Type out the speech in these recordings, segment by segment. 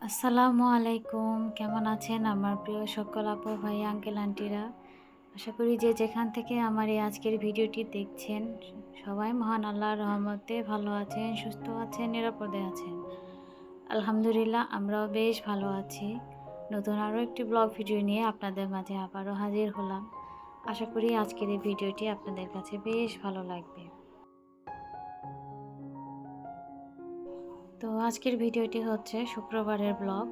আসসালামু আলাইকুম। কেমন আছেন আমার প্রিয় সকল আপু ভাই আঙ্কেল আন্টিরা? আশা করি যে যেখান থেকে আমার এই আজকের ভিডিওটি দেখছেন সবাই মহান আল্লাহর রহমতে ভালো আছেন, সুস্থ আছেন, নিরাপদে আছেন। আলহামদুলিল্লাহ আমরাও বেশ ভালো আছি। নতুন আরও একটি ব্লগ ভিডিও নিয়ে আপনাদের মাঝে আবারও হাজির হলাম। আশা করি আজকের এই ভিডিওটি আপনাদের কাছে বেশ ভালো লাগবে। তো আজকের ভিডিওটি হচ্ছে শুক্রবারের ব্লগ।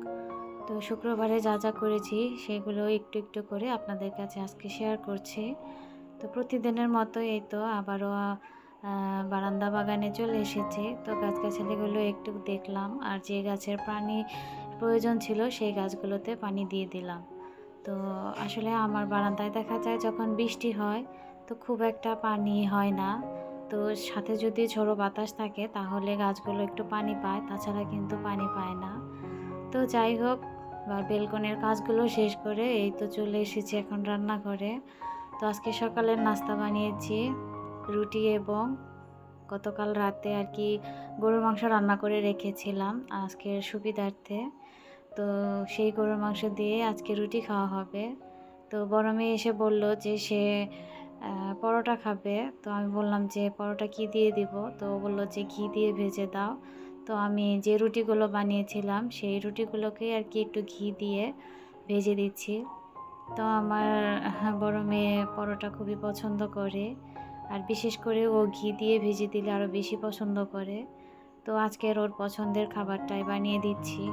তো শুক্রবারে যা যা করেছি সেগুলো একটু একটু করে আপনাদের কাছে আজকে শেয়ার করছি। তো প্রতিদিনের মতো এই তো আবারও বারান্দা বাগানে চলে এসেছি। তো গাছগাছালিগুলো একটু দেখলাম আর যে গাছের পানি প্রয়োজন ছিল সেই গাছগুলোতে পানি দিয়ে দিলাম। তো আসলে আমার বারান্দায় দেখা যায় যখন বৃষ্টি হয় তো খুব একটা পানি হয় না। তো সাথে যদি ঝোড়ো বাতাস থাকে তাহলে গাছগুলো একটু পানি পায়, তাছাড়া কিন্তু পানি পায় না। তো যাই হোক, বেলকনির কাজগুলো শেষ করে এই তো চলে এসেছি এখন রান্নাঘরে। তো আজকে সকালের নাস্তা বানিয়েছি রুটি এবং গতকাল রাতে আর কি গরুর মাংস রান্না করে রেখেছিলাম আজকের সুবিধার্থে। তো সেই গরুর মাংস দিয়ে আজকে রুটি খাওয়া হবে। তো বড় মেয়ে এসে বলল যে সে পরোটা খাবে। তো আমি বললাম যে পরোটা কি দিয়ে দিব? তো ও বলল যে ঘি দিয়ে ভেজে দাও। তো আমি যে রুটিগুলো বানিয়েছিলাম সেই রুটিগুলোকে আর কি একটু ঘি দিয়ে ভেজে দিচ্ছি। তো আমার বড় মেয়ে পরোটা খুবই পছন্দ করে, আর বিশেষ করে ও ঘি দিয়ে ভেজে দিলে আরও বেশি পছন্দ করে। তো আজকের ওর পছন্দের খাবারটাই বানিয়ে দিচ্ছি।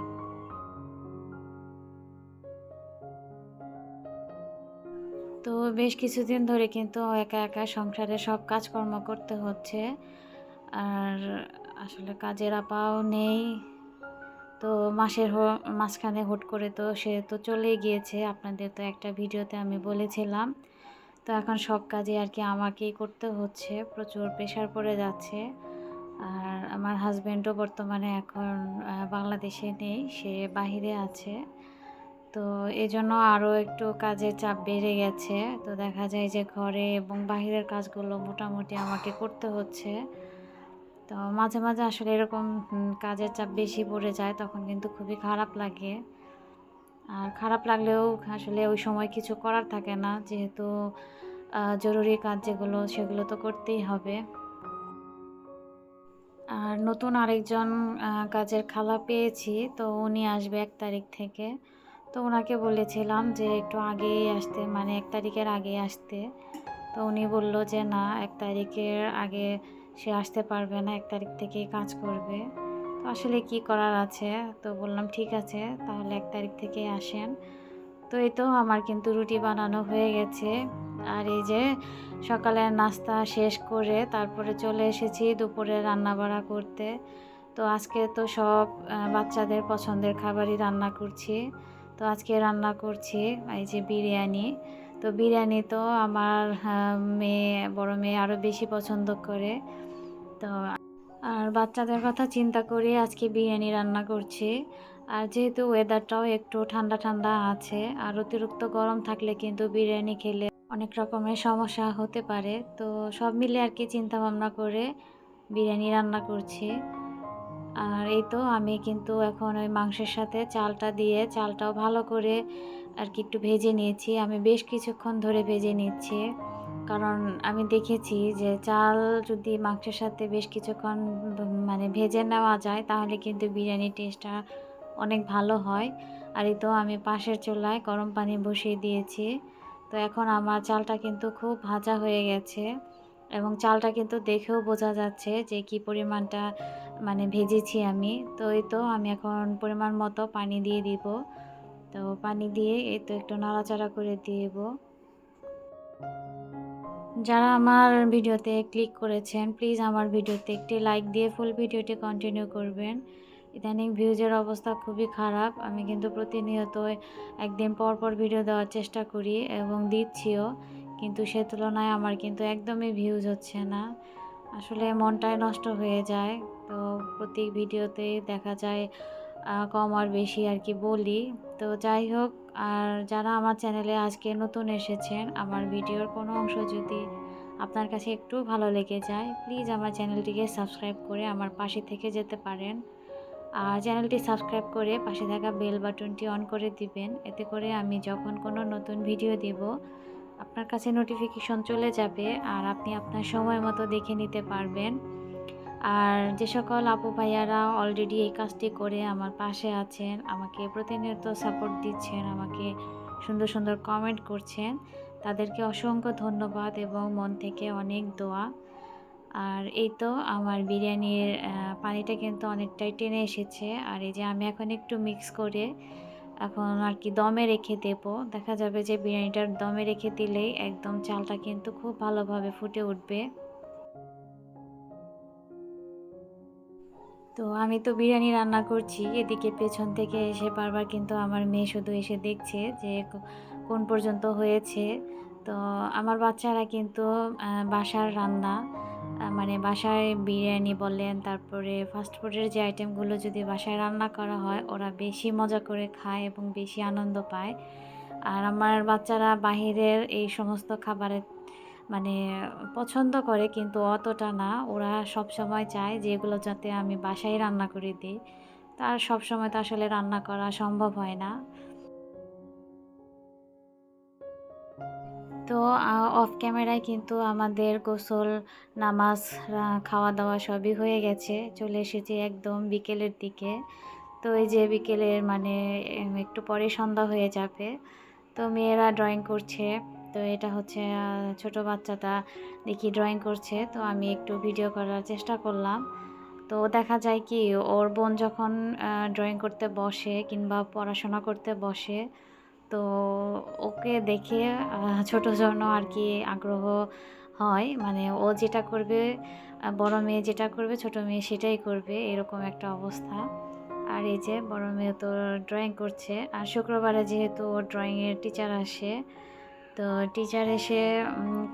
তো বেশ কিছুদিন ধরে কিন্তু একা একা সংসারে সব কাজকর্ম করতে হচ্ছে, আর আসলে কাজের আপাও নেই। তো মাঝখানে হুট করে তো সে তো চলেই গিয়েছে, আপনাদের তো একটা ভিডিওতে আমি বলেছিলাম। তো এখন সব কাজে আর কি আমাকেই করতে হচ্ছে, প্রচুর প্রেশার পড়ে যাচ্ছে। আর আমার হাজব্যান্ডও বর্তমানে এখন বাংলাদেশে নেই, সে বাহিরে আছে। তো এজন্য আরও একটু কাজের চাপ বেড়ে গেছে। তো দেখা যায় যে ঘরে এবং বাহিরের কাজগুলো মোটামুটি আমাকে করতে হচ্ছে। তো মাঝে মাঝে আসলে এরকম কাজের চাপ বেশি পড়ে যায়, তখন কিন্তু খুবই খারাপ লাগে। আর খারাপ লাগলেও আসলে ওই সময় কিছু করার থাকে না, যেহেতু জরুরি কাজ যেগুলো সেগুলো তো করতেই হবে। আর নতুন আরেকজন কাজের খালা পেয়েছি, তো উনি আসবে 1 তারিখ থেকে। তো ওনাকে বলেছিলাম যে একটু আগেই আসতে, মানে 1 তারিখের আগে আসতে। তো উনি বলল যে না, 1 তারিখের আগে সে আসতে পারবে না, 1 তারিখ থেকেই কাজ করবে। তো আসলে কি করার আছে, তো বললাম ঠিক আছে তাহলে 1 তারিখ থেকেই আসেন। তো এই তো আমার কিন্তু রুটি বানানো হয়ে গেছে। আর এই যে সকালের নাস্তা শেষ করে তারপরে চলে এসেছি দুপুরে রান্নাবাড়া করতে। তো আজকে তো সব বাচ্চাদের পছন্দের খাবারই রান্না করছি। তো আজকে রান্না করছি এই যে বিরিয়ানি। তো বিরিয়ানি তো আমার বড় মেয়ে আরও বেশি পছন্দ করে। তো আর বাচ্চাদের কথা চিন্তা করে আজকে বিরিয়ানি রান্না করছি। আর যেহেতু ওয়েদারটাও একটু ঠান্ডা ঠান্ডা আছে, আর অতিরিক্ত গরম থাকলে কিন্তু বিরিয়ানি খেলে অনেক রকমের সমস্যা হতে পারে। তো সব মিলে আর কি চিন্তা ভাবনা করে বিরিয়ানি রান্না করছি। আর এই তো আমি কিন্তু এখন ওই মাংসের সাথে চালটা দিয়ে চালটাও ভালো করে আর কি একটু ভেজে নিয়েছি। আমি বেশ কিছুক্ষণ ধরে ভেজে নিচ্ছি, কারণ আমি দেখেছি যে চাল যদি মাংসের সাথে বেশ কিছুক্ষণ মানে ভেজে নেওয়া যায় তাহলে কিন্তু বিরিয়ানির টেস্টটা অনেক ভালো হয়। আর এই তো আমি পাশের চুলায় গরম পানি বসিয়ে দিয়েছি। তো এখন আমার চালটা কিন্তু খুব ভাজা হয়ে গেছে, এবং চালটা কিন্তু দেখেও বোঝা যাচ্ছে যে কি পরিমাণটা মানে ভেজেছি আমি। তো এই তো আমি এখন পরিমাণ মতো পানি দিয়ে দিব। তো পানি দিয়ে এই তো একটু নাড়াচাড়া করে দিব। যারা আমার ভিডিওতে ক্লিক করেছেন প্লিজ আমার ভিডিওতে একটি লাইক দিয়ে ফুল ভিডিওটি কন্টিনিউ করবেন। ইদানিং ভিউজের অবস্থা খুবই খারাপ। আমি কিন্তু প্রতিনিয়ত একদিন পর পর ভিডিও দেওয়ার চেষ্টা করি এবং দিচ্ছিও, কিন্তু সে তুলনায় আমার কিন্তু একদমই ভিউজ হচ্ছে না। আসলে মনটাই নষ্ট হয়ে যায়। তো প্রতি ভিডিওতেই দেখা যায় কম আর বেশি আর কি বলি। তো যাই হোক, আর যারা আমার চ্যানেলে আজকে নতুন এসেছেন, আমার ভিডিওর কোনো অংশ যদি আপনার কাছে একটু ভালো লেগে যায় প্লিজ আমার চ্যানেলটিকে সাবস্ক্রাইব করে আমার পাশে থেকে যেতে পারেন। আর চ্যানেলটি সাবস্ক্রাইব করে পাশে থাকা বেল বাটনটি অন করে দিবেন। এতে করে আমি যখন কোনো নতুন ভিডিও দিব আপনার কাছে নোটিফিকেশন চলে যাবে আর আপনি আপনার সময় মতো দেখে নিতে পারবেন। আর যে সকল আপু ভাইয়ারা অলরেডি এই কাজটি করে আমার পাশে আছেন, আমাকে প্রতিনিয়ত সাপোর্ট দিচ্ছেন, আমাকে সুন্দর সুন্দর কমেন্ট করছেন, তাদেরকে অসংখ্য ধন্যবাদ এবং মন থেকে অনেক দোয়া। আর এই তো আমার বিরিয়ানির পানিটা কিন্তু অনেকটাই টেনে এসেছে। আর এই যে আমি এখন একটু মিক্স করে এখন আর কি দমে রেখে দেব। দেখা যাবে যে বিরিয়ানিটার দমে রেখে দিলেই একদম চালটা কিন্তু খুব ভালোভাবে ফুটে উঠবে। তো আমি তো বিরিয়ানি রান্না করছি, এদিকে পেছন থেকে এসে বারবার কিন্তু আমার মেয়ে শুধু এসে দেখছে যে কোন পর্যন্ত হয়েছে। তো আমার বাচ্চারা কিন্তু বাসার রান্না মানে বাসায় বিরিয়ানি বলেন, তারপরে ফাস্ট ফুডের যে আইটেমগুলো যদি বাসায় রান্না করা হয় ওরা বেশি মজা করে খায় এবং বেশি আনন্দ পায়। আর আমার বাচ্চারা বাহিরের এই সমস্ত খাবারের মানে পছন্দ করে কিন্তু অতটা না। ওরা সবসময় চায় যে এগুলো যাতে আমি বাসায় রান্না করে দিই। তার সবসময় তো আসলে রান্না করা সম্ভব হয় না। তো অফ ক্যামেরায় কিন্তু আমাদের গোসল, নামাজ, খাওয়া-দাওয়া সবই হয়ে গেছে। চলে এসেছি একদম বিকেলের দিকে। তো এই যে বিকেলের মানে একটু পরেই সন্ধ্যা হয়ে যাবে। তো মেয়েরা ড্রয়িং করছে। তো এটা হচ্ছে ছোট বাচ্চাটা দেখি ড্রয়িং করছে। তো আমি একটু ভিডিও করার চেষ্টা করলাম। তো দেখা যায় কি ওর বোন যখন ড্রয়িং করতে বসে কিংবা পড়াশোনা করতে বসে, তো ওকে দেখে ছোট জনও আর কি আগ্রহ হয়। মানে ও যেটা করবে বড় মেয়ে যেটা করবে ছোট মেয়ে সেটাই করবে, এরকম একটা অবস্থা। আর এই যে বড় মেয়ে তো ড্রয়িং করছে। আর শুক্রবারে যেহেতু ওর ড্রয়িংয়ের টিচার আসে, তো টিচার এসে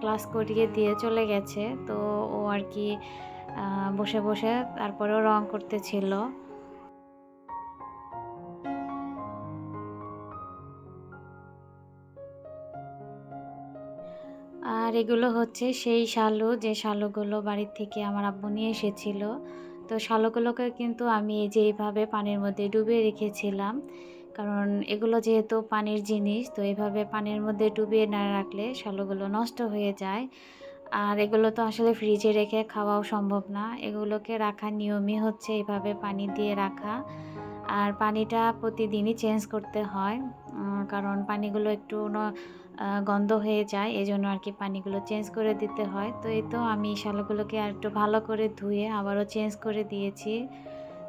ক্লাস করিয়ে দিয়ে চলে গেছে। তো ও আর কি বসে বসে তারপরেও রং করতেছিল। আর এগুলো হচ্ছে সেই শালু, যে শালুগুলো বাড়ির থেকে আমার আব্বু নিয়ে এসেছিল। তো শালুগুলোকে কিন্তু আমি এই যে এইভাবে পানির মধ্যে ডুবিয়ে রেখেছিলাম। কারণ এগুলো যেহেতু পানির জিনিস, তো এভাবে পানির মধ্যে ডুবিয়ে না রাখলে শালুগুলো নষ্ট হয়ে যায়। আর এগুলো তো আসলে ফ্রিজে রেখে খাওয়াও সম্ভব না। এগুলোকে রাখার নিয়মই হচ্ছে এভাবে পানি দিয়ে রাখা। আর পানিটা প্রতিদিনই চেঞ্জ করতে হয়। কারণ পানিগুলো একটু গন্ধ হয়ে যায়। এজন্য আর কি পানিগুলো চেঞ্জ করে দিতে হয়। তো এই তো আমি শালাগুলোকে আরেকটু ভালো করে ধুয়ে আবারও চেঞ্জ করে দিয়েছি।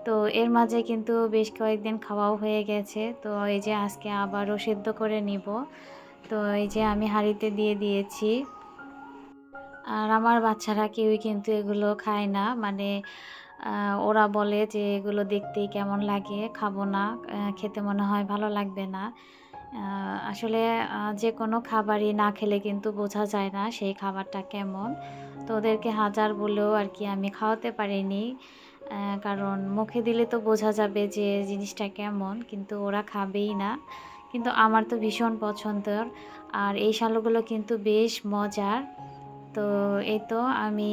তো এর মাঝে কিন্তু বেশ কয়েকদিন খাওয়াও হয়ে গেছে। তো এই যে আজকে আবারও সেদ্ধ করে নিব। তো এই যে আমি হাঁড়িতে দিয়ে দিয়েছি। আর আমার বাচ্চারা কেউই কিন্তু এগুলো খায় না। মানে ওরা বলে যে এগুলো দেখতেই কেমন লাগে, খাবো না, খেতে মনে হয় ভালো লাগবে না। আসলে যেকোনো খাবারই না খেলে কিন্তু বোঝা যায় না সেই খাবারটা কেমন। তো ওদেরকে হাজার বলেও আর কি আমি খাওয়াতে পারিনি। কারণ মুখে দিলে তো বোঝা যাবে যে জিনিসটা কেমন, কিন্তু ওরা খাবেই না। কিন্তু আমার তো ভীষণ পছন্দের। আর এই শালগুলো কিন্তু বেশ মজার। তো এই তো আমি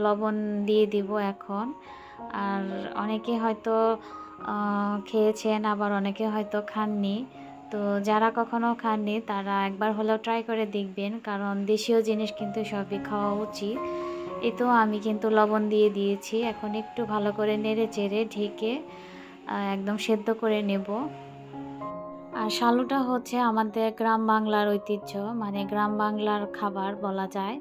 লবণ দিয়ে দিব এখন। আর অনেকে হয়তো খেয়েছেন, আবার অনেকে হয়তো খাননি। তো যারা কখনো খাননি তারা একবার হলেও ট্রাই করে দেখবেন, কারণ দেশীয় জিনিস কিন্তু সবই খাওয়া উচিত। এই তো আমি কিন্তু লবণ দিয়ে দিয়েছি। এখন একটু ভালো করে নেড়ে চেড়ে ঢেকে একদম সেদ্ধ করে নেব। আর শালুটা হচ্ছে আমাদের গ্রাম বাংলার ঐতিহ্য, মানে গ্রাম বাংলার খাবার বলা যায়।